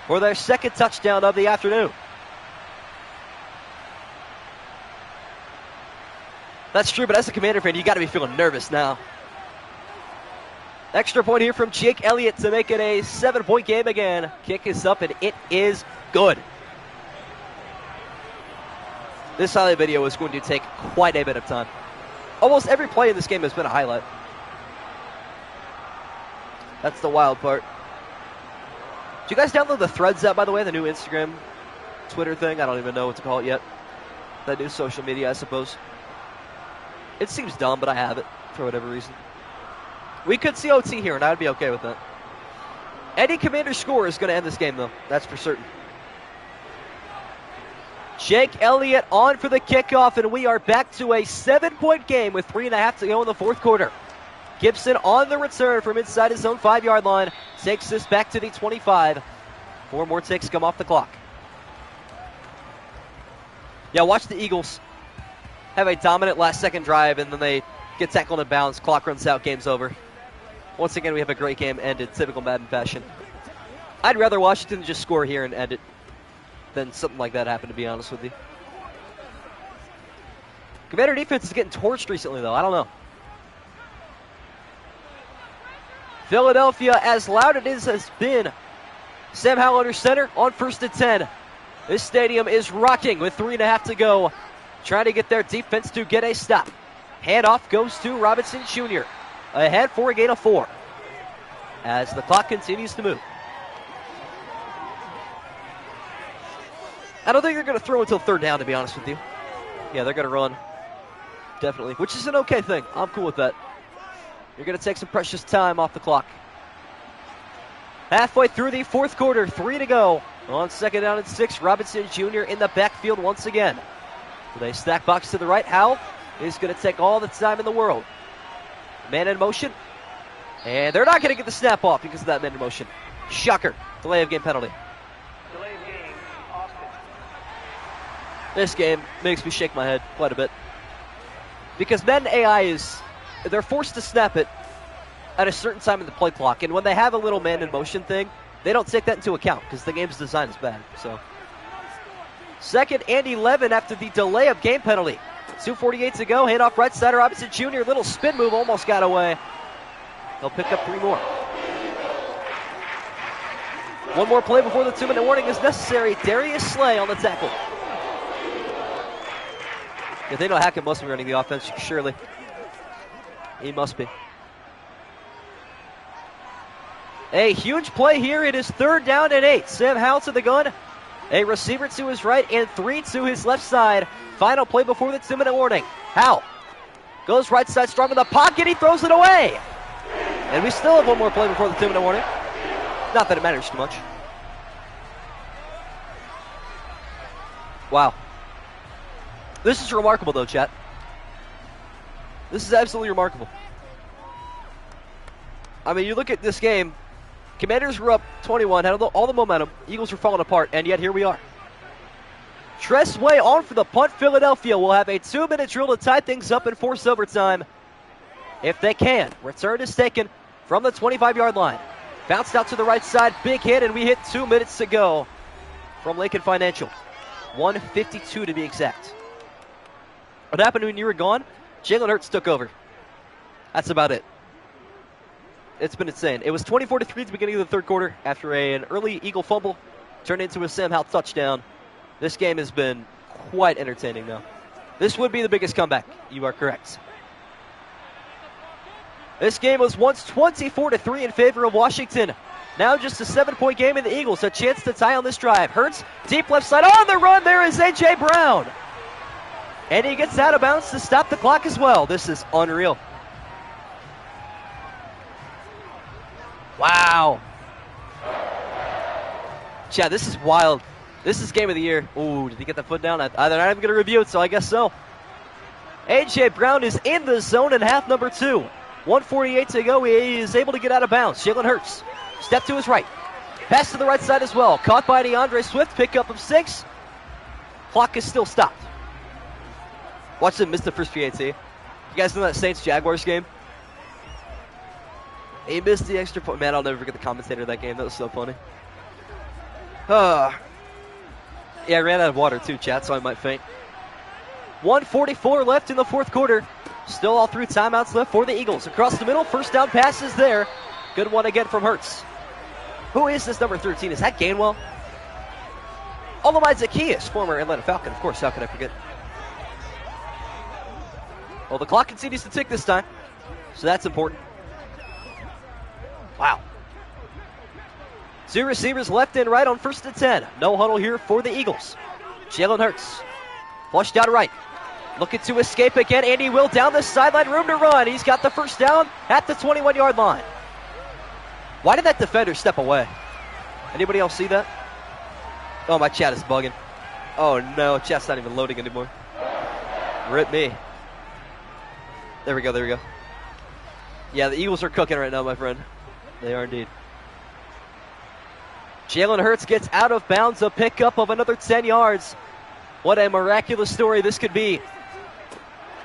for their 2nd touchdown of the afternoon. That's true, but as a Commander fan, you got to be feeling nervous now. Extra point here from Jake Elliott to make it a 7-point game again. Kick is up, and it is good. This highlight video is going to take quite a bit of time. Almost every play in this game has been a highlight. That's the wild part. Did you guys download the Threads app, by the way? The new Instagram, Twitter thing? I don't even know what to call it yet. That new social media, I suppose. It seems dumb, but I have it for whatever reason. We could see OT here, and I would be okay with that. Any Commander score is going to end this game, though. That's for certain. Jake Elliott on for the kickoff, and we are back to a 7-point game with 3.5 to go in the 4th quarter. Gibson on the return from inside his own 5-yard line. Takes this back to the 25. 4 more ticks come off the clock. Yeah, watch the Eagles have a dominant last-second drive, and then they get tackled in bounds. Clock runs out, game's over. Once again, we have a great game ended, typical Madden fashion. I'd rather Washington just score here and end it than something like that happen, to be honest with you. Commander defense is getting torched recently, though. I don't know. Philadelphia, as loud as it has been, Sam Howell under center on 1st and 10. This stadium is rocking with 3.5 to go. Trying to get their defense to get a stop. Handoff goes to Robinson Jr. Ahead for a gain of 4 as the clock continues to move. I don't think they're going to throw until 3rd down, to be honest with you. Yeah, they're going to run. Definitely, which is an okay thing. I'm cool with that. You're going to take some precious time off the clock. Halfway through the 4th quarter, 3 to go. On 2nd down and 6, Robinson Jr. in the backfield once again. With a stack box to the right, Howell is going to take all the time in the world. Man in motion. And they're not going to get the snap off because of that man in motion. Shocker. Delay of game penalty. Delay of game, Austin. This game makes me shake my head quite a bit. Because Madden AI they're forced to snap it at a certain time in the play clock. And when they have a little man in motion thing, they don't take that into account because the game's design is bad. So, 2nd and 11 after the delay of game penalty. 2:48 to go. Handoff right side. Robinson Jr. Little spin move almost got away. They'll pick up 3 more. 1 more play before the 2-minute warning is necessary. Darius Slay on the tackle. Yeah, they know Hackett must be running the offense, surely. He must be. A huge play here. It is 3rd down and 8. Sam Howell to the gun. A receiver to his right and 3 to his left side. Final play before the 2-minute warning. Howell goes right side, strong in the pocket. He throws it away. And we still have 1 more play before the 2-minute warning. Not that it matters too much. Wow. This is remarkable, though, chat. This is absolutely remarkable. I mean, you look at this game. Commanders were up 21, had all the momentum. Eagles were falling apart, and yet here we are. Tress Way on for the punt. Philadelphia will have a 2-minute drill to tie things up and force overtime. If they can. Return is taken from the 25-yard line. Bounced out to the right side. Big hit, and we hit 2 minutes to go from Lincoln Financial. 1:52 to be exact. What happened when you were gone? Jalen Hurts took over. That's about it. It's been insane. It was 24-3 at the beginning of the 3rd quarter after an early Eagle fumble turned into a Sam Howell touchdown. This game has been quite entertaining now. This would be the biggest comeback. You are correct. This game was once 24-3 in favor of Washington. Now just a 7-point game in the Eagles. A chance to tie on this drive. Hurts, deep left side on the run. There is A.J. Brown. And he gets out of bounds to stop the clock as well. This is unreal. Wow. Chad, this is wild. This is game of the year. Ooh, did he get the foot down? They're not even going to review it, so I guess so. A.J. Brown is in the zone in half number 2. 1:48 to go. He is able to get out of bounds. Jalen Hurts. Step to his right. Pass to the right side as well. Caught by DeAndre Swift. Pickup of 6. Clock is still stopped. Watch them miss the first PAT. You guys know that Saints-Jaguars game? He missed the extra point. Man, I'll never forget the commentator of that game. That was so funny. Yeah, I ran out of water too, chat, so I might faint. 1:44 left in the 4th quarter. Still all through timeouts left for the Eagles. Across the middle, first down pass is there. Good one again from Hurts. Who is this number 13? Is that Gainwell? Olamide Zacchaeus, former Atlanta Falcon. Of course, how could I forget? Well, the clock continues to tick this time, so that's important. Wow. 2 receivers left and right on 1st and 10. No huddle here for the Eagles. Jalen Hurts. Flushed out right. Looking to escape again, and he will down the sideline. Room to run. He's got the first down at the 21-yard line. Why did that defender step away? Anybody else see that? Oh, my chat is bugging. Oh, no. Chat's not even loading anymore. Rip me. There we go. Yeah, the Eagles are cooking right now, my friend. They are indeed. Jalen Hurts gets out of bounds, a pickup of another 10 yards. What a miraculous story this could be.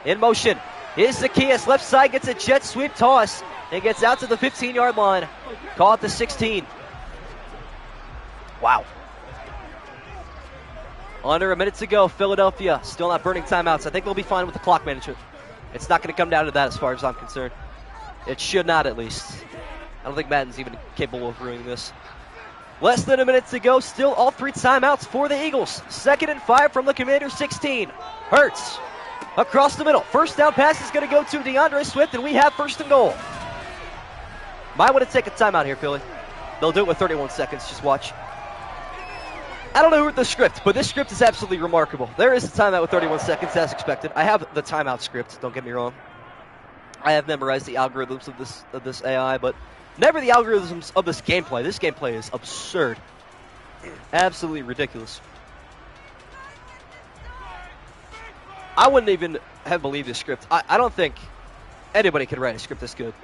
In motion is Zacchaeus. Left side gets a jet sweep toss and gets out to the 15-yard line. Call it the 16. Wow. Under a minute to go. Philadelphia still not burning timeouts. I think they'll be fine with the clock management. It's not going to come down to that as far as I'm concerned. It should not, at least. I don't think Madden's even capable of ruining this. Less than a minute to go. Still all 3 timeouts for the Eagles. 2nd and 5 from the Commanders' 16. Hurts across the middle. First down pass is going to go to DeAndre Swift, and we have 1st and goal. Might want to take a timeout here, Philly. They'll do it with 31 seconds. Just watch. I don't know who wrote the script, but this script is absolutely remarkable. There is a timeout with 31 seconds, as expected. I have the timeout script, don't get me wrong. I have memorized the algorithms of this AI, but never the algorithms of this gameplay. This gameplay is absurd. Absolutely ridiculous. I wouldn't even have believed this script. I don't think anybody could write a script this good.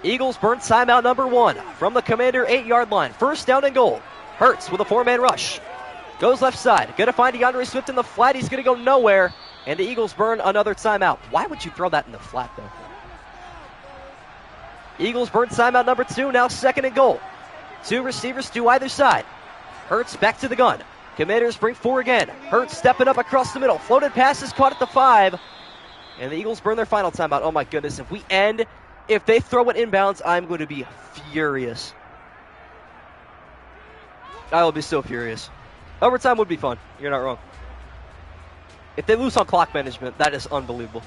Eagles burn timeout number 1 from the Commander 8-yard line. 1st down and goal. Hurts with a 4-man rush. Goes left side. Going to find DeAndre Swift in the flat. He's going to go nowhere. And the Eagles burn another timeout. Why would you throw that in the flat, though? Eagles burn timeout number 2. Now 2nd and goal. 2 receivers to either side. Hurts back to the gun. Commanders bring 4 again. Hurts stepping up across the middle. Floated pass is caught at the 5. And the Eagles burn their final timeout. Oh, my goodness. If they throw it inbounds, I'm going to be furious. I will be so furious. Overtime would be fun. You're not wrong. If they lose on clock management, that is unbelievable.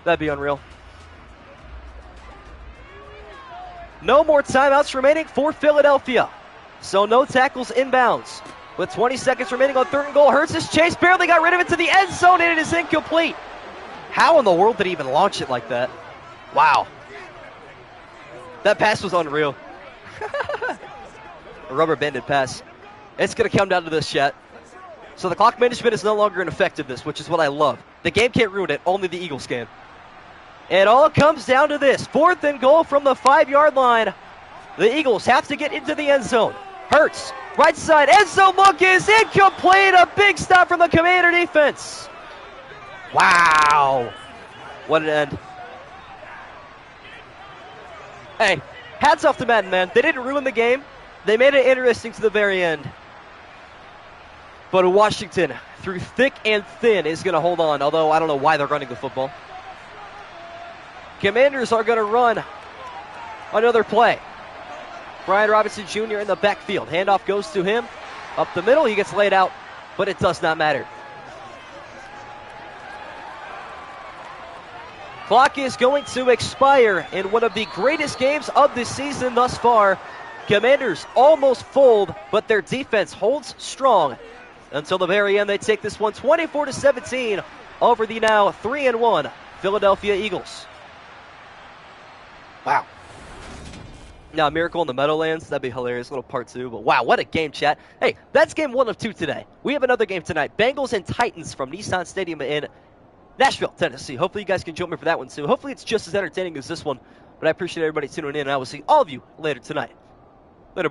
That'd be unreal. No more timeouts remaining for Philadelphia. So no tackles inbounds. With 20 seconds remaining on 3rd and goal, Hurts his chase barely got rid of it to the end zone, and it is incomplete. How in the world did he even launch it like that? Wow. That pass was unreal. A rubber-banded pass. It's going to come down to this, chat. So the clock management is no longer in effectiveness, which is what I love. The game can't ruin it. Only the Eagles can. It all comes down to this. 4th and goal from the 5-yard line. The Eagles have to get into the end zone. Hurts, right side, end zone look is incomplete. A big stop from the Commander defense. Wow. What an end. Hey, hats off to Madden, man. They didn't ruin the game. They made it interesting to the very end. But Washington, through thick and thin, is going to hold on, although I don't know why they're running the football. Commanders are going to run another play. Brian Robinson Jr. in the backfield. Handoff goes to him. Up the middle, he gets laid out, but it does not matter. Clock is going to expire in one of the greatest games of the season thus far. Commanders almost fold, but their defense holds strong. Until the very end, they take this one 24-17 over the now 3-1 Philadelphia Eagles. Wow. Now, Miracle in the Meadowlands, that'd be hilarious. Little part 2, but wow, what a game, chat. Hey, that's game 1 of 2 today. We have another game tonight. Bengals and Titans from Nissan Stadium in Nashville, Tennessee. Hopefully you guys can join me for that one too. Hopefully it's just as entertaining as this one. But I appreciate everybody tuning in, and I will see all of you later tonight.